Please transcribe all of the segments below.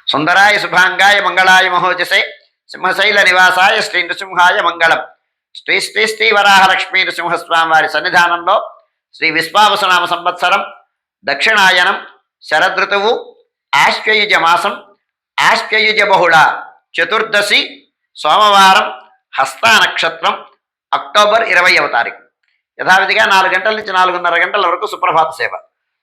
సుందరాయ శుభాంగాయ మంగళాయ మహోజసే సింహశైల నివాసాయ శ్రీ నృసింహాయ మంగళం. శ్రీ శ్రీ శ్రీ వరాహలక్ష్మీ నృసింహస్వామి వారి సన్నిధానంలో శ్రీ విశ్వావసునామ సంవత్సరం దక్షిణాయనం శరదృతువు ఆశ్వయుజ మాసం ఆశ్వయుజ బహుళ చతుర్దశి సోమవారం హస్తా నక్షత్రం అక్టోబర్ 20వ తారీఖు. యథావిధిగా 4 గంటల నుంచి 4:30 గంటల వరకు సుప్రభాత సేవ.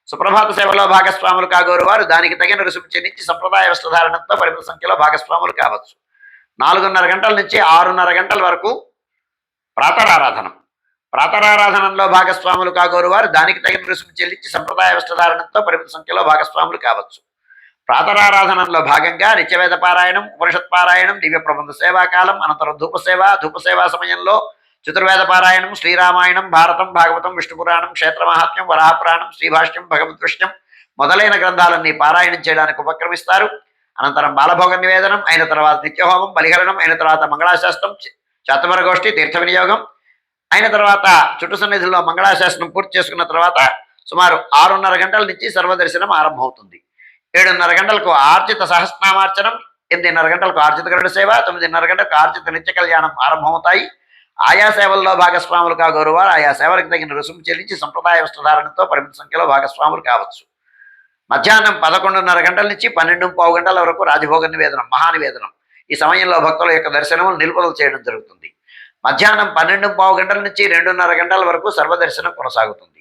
సుప్రభాత సేవలో భాగస్వాములు కాగోరు వారు దానికి తగిన రుసుము చెల్లించి సంప్రదాయ వస్త్రధారణంతో పరిమిత సంఖ్యలో భాగస్వాములు కావచ్చు. 4:30 గంటల నుంచి 6:30 గంటల వరకు ప్రాతరారాధనం. ప్రాతరారాధనంలో భాగస్వాములు కాగోరు వారు దానికి తగిన రుసుము చెల్లించి సంప్రదాయ వస్త్రధారణంతో పరిమిత సంఖ్యలో భాగస్వాములు కావచ్చు. ప్రాతరారాధనంలో భాగంగా నిత్యవేద పారాయణం, ఉపనిషత్ పారాయణం, దివ్య ప్రబంధ సేవాకాలం, అనంతరం ధూపసేవా సమయంలో చతుర్వేద పారాయణం, శ్రీరామాయణం, భారతం, భాగవతం, విష్ణుపురాణం, క్షేత్రమహాత్మ్యం, వరాహపురాణం, శ్రీభాష్యం, భగవద్విష్ణ్యం మొదలైన గ్రంథాలన్నీ పారాయణం చేయడానికి ఉపక్రమిస్తారు. అనంతరం బాలభోగ నివేదనం అయిన తర్వాత నిత్యహోమం, బలిహరణం అయిన తర్వాత మంగళాశాస్త్రం, చాతుమరగోష్ఠి, తీర్థ వినియోగం అయిన తర్వాత చుట్టు సన్నిధుల్లో మంగళాశాసనం పూర్తి చేసుకున్న తర్వాత సుమారు 6:30 గంటల నుంచి సర్వదర్శనం ఆరంభమవుతుంది. 7:30 గంటలకు ఆర్జిత సహస్రనామార్చనం, 8:30 గంటలకు ఆర్జిత గరుడ సేవ, 9:30 గంటలకు ఆర్జిత నిత్య కళ్యాణం ఆరంభమవుతాయి. ఆయా సేవల్లో భాగస్వాములు కాగోరు వారు ఆయా సేవలకు తగిన రుసుము చెల్లించి సంప్రదాయ వస్త్రధారణతో పరిమిత సంఖ్యలో భాగస్వాములు కావచ్చు. మధ్యాహ్నం 11:30 గంటల నుంచి 12:15 గంటల వరకు రాజభోగ నివేదనం, మహానివేదనం. ఈ సమయంలో భక్తుల యొక్క దర్శనములు నిలుపుదల చేయడం జరుగుతుంది. మధ్యాహ్నం 12:15 గంటల నుంచి 2:30 గంటల వరకు సర్వదర్శనం కొనసాగుతుంది.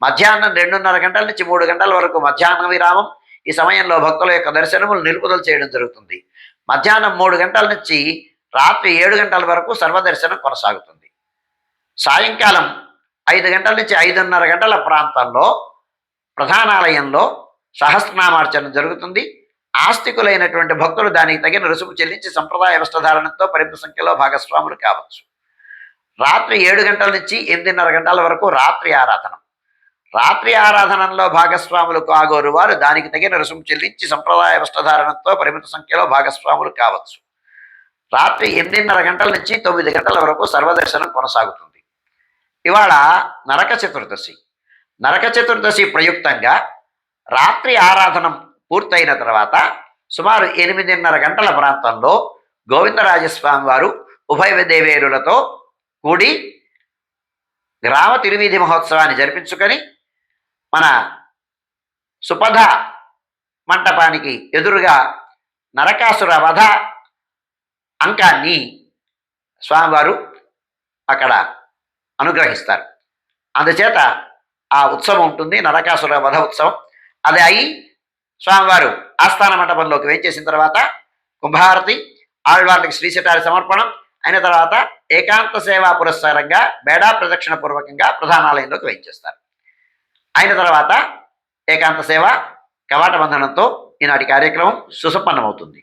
మధ్యాహ్నం 2:30 గంటల నుంచి 3 గంటల వరకు మధ్యాహ్న విరామం. ఈ సమయంలో భక్తుల యొక్క దర్శనములు నిలుపుదల చేయడం జరుగుతుంది. మధ్యాహ్నం 3 గంటల నుంచి రాత్రి 7 గంటల వరకు సర్వదర్శనం కొనసాగుతుంది. సాయంకాలం 5 గంటల నుంచి 5:30 గంటల ప్రాంతంలో ప్రధానాలయంలో సహస్రనామార్చన జరుగుతుంది. ఆస్తికులైనటువంటి భక్తులు దానికి తగిన రుసుము చెల్లించి సంప్రదాయ వస్త్రధారణతో పరిమిత సంఖ్యలో భాగస్వాములు కావచ్చు. రాత్రి 7 గంటల నుంచి 8:30 గంటల వరకు రాత్రి ఆరాధన. రాత్రి ఆరాధనలో భాగస్వాములు కాగోరు వారు దానికి తగిన రుసుము చెల్లించి సంప్రదాయ వస్త్రధారణతో పరిమిత సంఖ్యలో భాగస్వాములు కావచ్చు. రాత్రి 8:30 గంటల నుంచి 9 గంటల వరకు సర్వదర్శనం కొనసాగుతుంది. ఇవాళ నరక చతుర్దశి. నరక చతుర్దశి ప్రయుక్తంగా రాత్రి ఆరాధనం పూర్తయిన తర్వాత సుమారు 8:30 గంటల ప్రాంతంలో గోవిందరాజస్వామి వారు ఉభయ దేవేరులతో కూడి గ్రామ తిరువీధి మహోత్సవాన్ని జరిపించుకొని మన సుపథ మంటపానికి ఎదురుగా నరకాసుర వధ అంకాన్ని స్వామివారు అక్కడ అనుగ్రహిస్తారు. అందుచేత ఆ ఉత్సవం ఉంటుంది, నరకాసుర వధ ఉత్సవం. అది అయి స్వామివారు ఆస్థాన మంటపంలోకి వేంచేసిన తర్వాత కుంభారతి, ఆళ్వార్లకి శ్రీశటారి సమర్పణం అయిన తర్వాత ఏకాంత సేవా పురస్కారంగా బేడా ప్రదక్షిణ పూర్వకంగా ప్రధానాలయంలోకి వేయించేస్తారు. అయిన తర్వాత ఏకాంత సేవ కవాట బంధనంతో ఈనాటి కార్యక్రమం సుసంపన్నమవుతుంది.